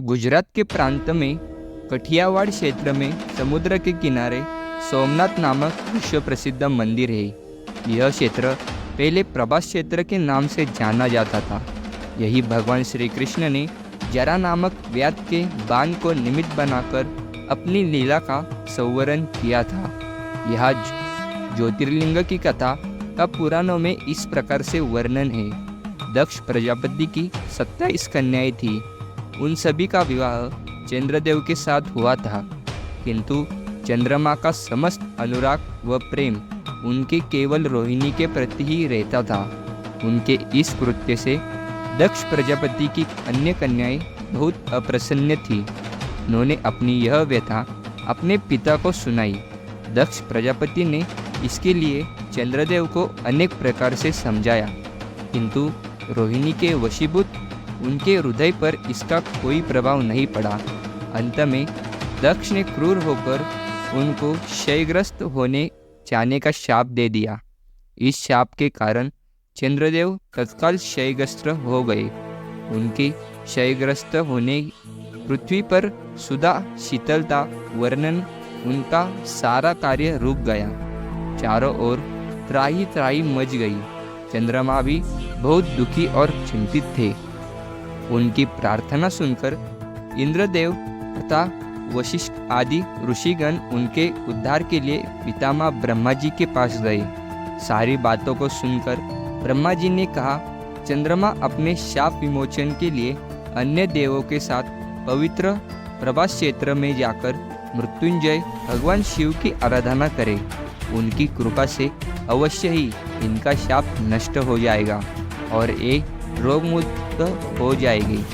गुजरात के प्रांत में कठियावाड़ क्षेत्र में समुद्र के किनारे सोमनाथ नामक विश्व प्रसिद्ध मंदिर है। यह क्षेत्र पहले प्रभास क्षेत्र के नाम से जाना जाता था। यही भगवान श्री कृष्ण ने जरा नामक व्याध के बाण को निमित्त बनाकर अपनी लीला का संवरण किया था। यह ज्योतिर्लिंग की कथा का पुराणों में इस प्रकार से वर्णन है। दक्ष प्रजापति की 27 कन्याएं थी। उन सभी का विवाह चंद्रदेव के साथ हुआ था, किंतु चंद्रमा का समस्त अनुराग व प्रेम उनके केवल रोहिणी के प्रति ही रहता था। उनके इस कृत्य से दक्ष प्रजापति की अन्य कन्याएं बहुत अप्रसन्न थीं। उन्होंने अपनी यह व्यथा अपने पिता को सुनाई। दक्ष प्रजापति ने इसके लिए चंद्रदेव को अनेक प्रकार से समझाया, किंतु रोहिणी के वशीभूत उनके हृदय पर इसका कोई प्रभाव नहीं पड़ा। अंत में दक्ष ने क्रूर होकर उनको क्षयग्रस्त होने जाने का शाप दे दिया। इस शाप के कारण चंद्रदेव तत्काल क्षयग्रस्त हो गए। उनके क्षयग्रस्त होने पृथ्वी पर सुधा शीतलता वर्णन उनका सारा कार्य रुक गया। चारों ओर त्राही त्राही मच गई। चंद्रमा भी बहुत दुखी और चिंतित थे। उनकी प्रार्थना सुनकर इंद्रदेव तथा वशिष्ठ आदि ऋषिगण उनके उद्धार के लिए पितामह ब्रह्मा जी के पास गए। सारी बातों को सुनकर ब्रह्मा जी ने कहा, चंद्रमा अपने शाप विमोचन के लिए अन्य देवों के साथ पवित्र प्रभास क्षेत्र में जाकर मृत्युंजय भगवान शिव की आराधना करे। उनकी कृपा से अवश्य ही इनका शाप नष्ट हो जाएगा और ये रोगमुक्त हो जाएगी।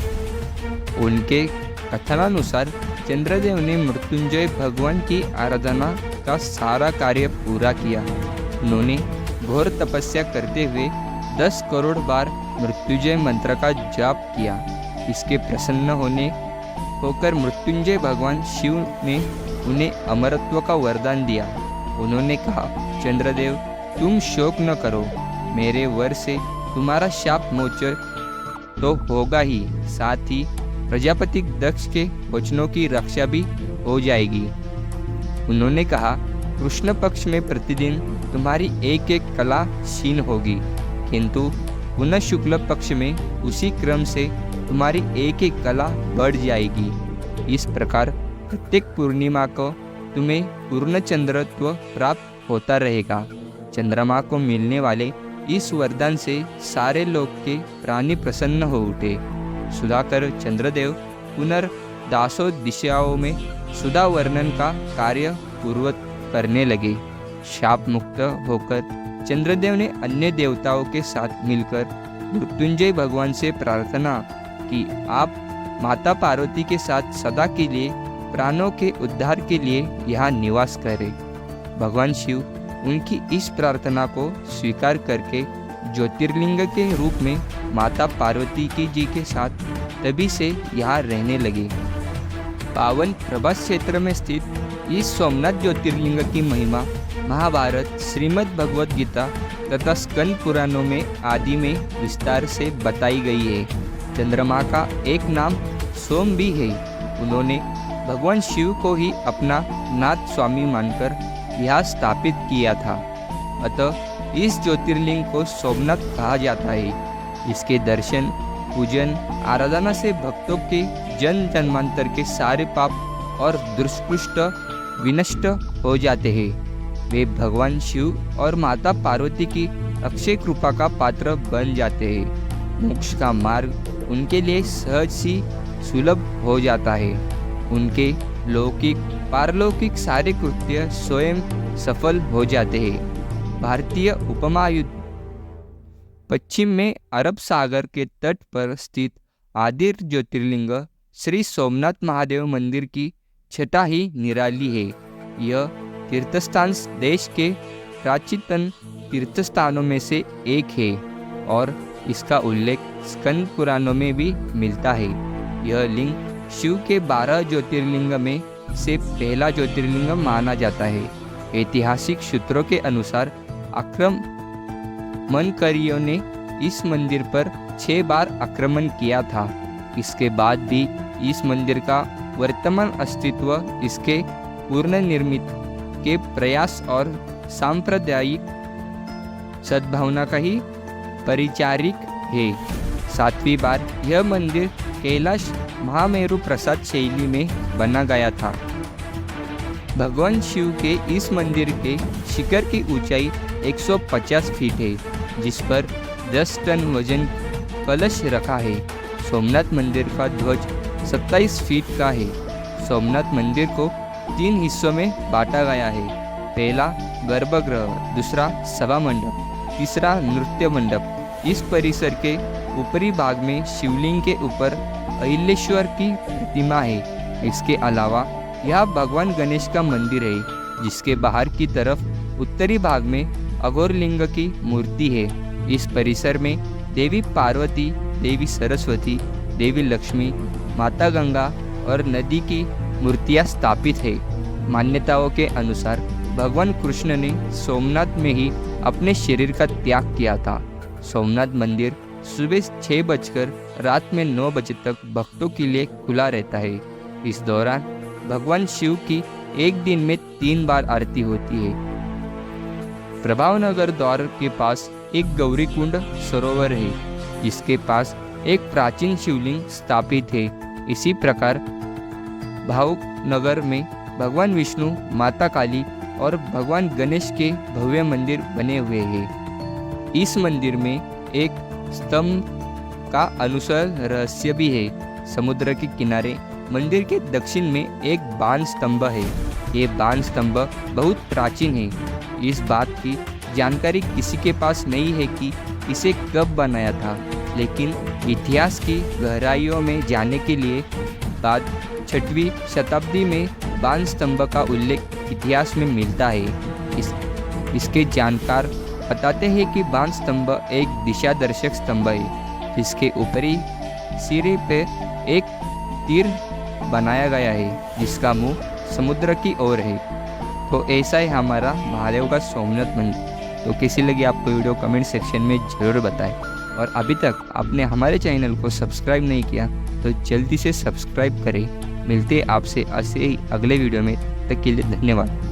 उनके कथनानुसार चंद्रदेव ने मृत्युंजय भगवान की आराधना का सारा कार्य पूरा किया। उन्होंने घोर तपस्या करते हुए 10 करोड़ बार मृत्युंजय मंत्र का जाप किया। इसके प्रसन्न होकर मृत्युंजय भगवान शिव ने उन्हें अमरत्व का वरदान दिया। उन्होंने कहा, चंद्रदेव तुम शोक न करो, मेरे वर से तुम्हारा शाप मोचन तो होगा ही, साथ ही प्रजापति दक्ष के वचनों की रक्षा भी हो जाएगी। उन्होंने कहा, कृष्ण पक्ष में प्रतिदिन तुम्हारी एक एक कला क्षीण होगी, किंतु पुनः शुक्ल पक्ष में उसी क्रम से तुम्हारी एक एक कला बढ़ जाएगी। इस प्रकार प्रत्येक पूर्णिमा को तुम्हें पूर्ण चंद्रत्व प्राप्त होता रहेगा। चंद्रमा को मिलने वाले इस वरदान से सारे लोक के प्राणी प्रसन्न हो उठे। सुधाकर चंद्रदेव पुनर्दासों दिशाओं में सुधा वर्णन का कार्य पूर्वत करने लगे। शाप मुक्त होकर चंद्रदेव ने अन्य देवताओं के साथ मिलकर मृत्युंजय भगवान से प्रार्थना कि आप माता पार्वती के साथ सदा के लिए प्राणों के उद्धार के लिए यहाँ निवास करें। भगवान शिव उनकी इस प्रार्थना को स्वीकार करके ज्योतिर्लिंग के रूप में माता पार्वती जी के साथ तभी से यहाँ रहने लगे। पावन प्रभास क्षेत्र में स्थित इस सोमनाथ ज्योतिर्लिंग की महिमा महाभारत, श्रीमद् भगवद गीता तथा स्कंद पुराणों में आदि में विस्तार से बताई गई है। चंद्रमा का एक नाम सोम भी है। उन्होंने भगवान शिव को ही अपना नाथ स्वामी मानकर यहाँ स्थापित किया था। अतः इस ज्योतिर्लिंग को सोमनाथ कहा जाता है। इसके दर्शन, पूजन, आराधना से भक्तों के जन्म जन्मांतर के सारे पाप और दुष्कृष्ट विनष्ट हो जाते हैं। वे भगवान शिव और माता पार्वती की अक्षय कृपा का पात्र बन जाते हैं। मोक्ष का मार्ग उनके लिए सहज सी सुलभ हो जाता है। उनके लौकिक पारलौकिक सारे कृत्य स्वयं सफल हो जाते हैं। भारतीय उपमहाद्वीप पश्चिम में अरब सागर के तट पर स्थित आदि ज्योतिर्लिंग श्री सोमनाथ महादेव मंदिर की छटा ही निराली है। यह तीर्थस्थान देश के प्राचीनतम तीर्थस्थानों में से एक है और इसका उल्लेख स्कंद पुराणों में भी मिलता है। यह लिंग शिव के 12 ज्योतिर्लिंग में से पहला ज्योतिर्लिंग माना जाता है। ऐतिहासिक सूत्रों के अनुसार आक्रमणकारियों ने इस मंदिर पर 6 बार आक्रमण किया था। इसके बाद भी इस मंदिर का वर्तमान अस्तित्व इसके पुनर्निर्मित के प्रयास और सांप्रदायिक सद्भावना का ही परिचारिक है। 7वीं बार यह मंदिर कैलाश महामेरु प्रसाद शैली में बना गया था। भगवान शिव के इस मंदिर के शिखर की ऊंचाई 150 फीट है, जिस पर 10 टन वजन कलश रखा है। सोमनाथ मंदिर का ध्वज 27 फीट का है। सोमनाथ मंदिर को 3 हिस्सों में बांटा गया है। पहला गर्भगृह, दूसरा सभा मंडप, तीसरा नृत्य मंडप। इस परिसर के ऊपरी भाग में शिवलिंग के ऊपर अहिलेश्वर की प्रतिमा है। इसके अलावा यह भगवान गणेश का मंदिर है, जिसके बाहर की तरफ उत्तरी भाग में अघोरलिंग की मूर्ति है। इस परिसर में देवी पार्वती, देवी सरस्वती, देवी लक्ष्मी, माता गंगा और नदी की मूर्तियां स्थापित है। मान्यताओं के अनुसार भगवान कृष्ण ने सोमनाथ में ही अपने शरीर का त्याग किया था। सोमनाथ मंदिर सुबह 6 बजकर रात में 9 बजे तक भक्तों के लिए खुला रहता है। इस दौरान भगवान शिव की एक दिन में 3 बार आरती होती है। प्रभावनगर द्वार के पास एक गौरीकुंड सरोवर है, जिसके पास एक प्राचीन शिवलिंग स्थापित है। इसी प्रकार भावनगर में भगवान विष्णु, माता काली और भगवान गणेश के भव्य मंदिर बने हुए हैं। इस मंदिर में एक स्तंभ का अनुसार रहस्य भी है। समुद्र के किनारे मंदिर के दक्षिण में एक बाण स्तंभ है। ये बाण स्तंभ बहुत प्राचीन है। इस बात की जानकारी किसी के पास नहीं है कि इसे कब बनाया था, लेकिन इतिहास की गहराइयों में जाने के लिए बाद 6वीं शताब्दी में बाण स्तंभ का उल्लेख इतिहास में मिलता है। इसके जानकार बताते हैं कि बाण स्तंभ एक दिशा दर्शक स्तंभ है, जिसके ऊपरी सिरे पर एक तीर बनाया गया है, जिसका मुंह समुद्र की ओर है। तो ऐसा है हमारा महादेव का सोमनाथ मंदिर। तो कैसी लगी आपको वीडियो कमेंट सेक्शन में ज़रूर बताएं। और अभी तक आपने हमारे चैनल को सब्सक्राइब नहीं किया तो जल्दी से सब्सक्राइब करें। मिलते हैं आपसे ऐसे ही अगले वीडियो में। तक के लिए धन्यवाद।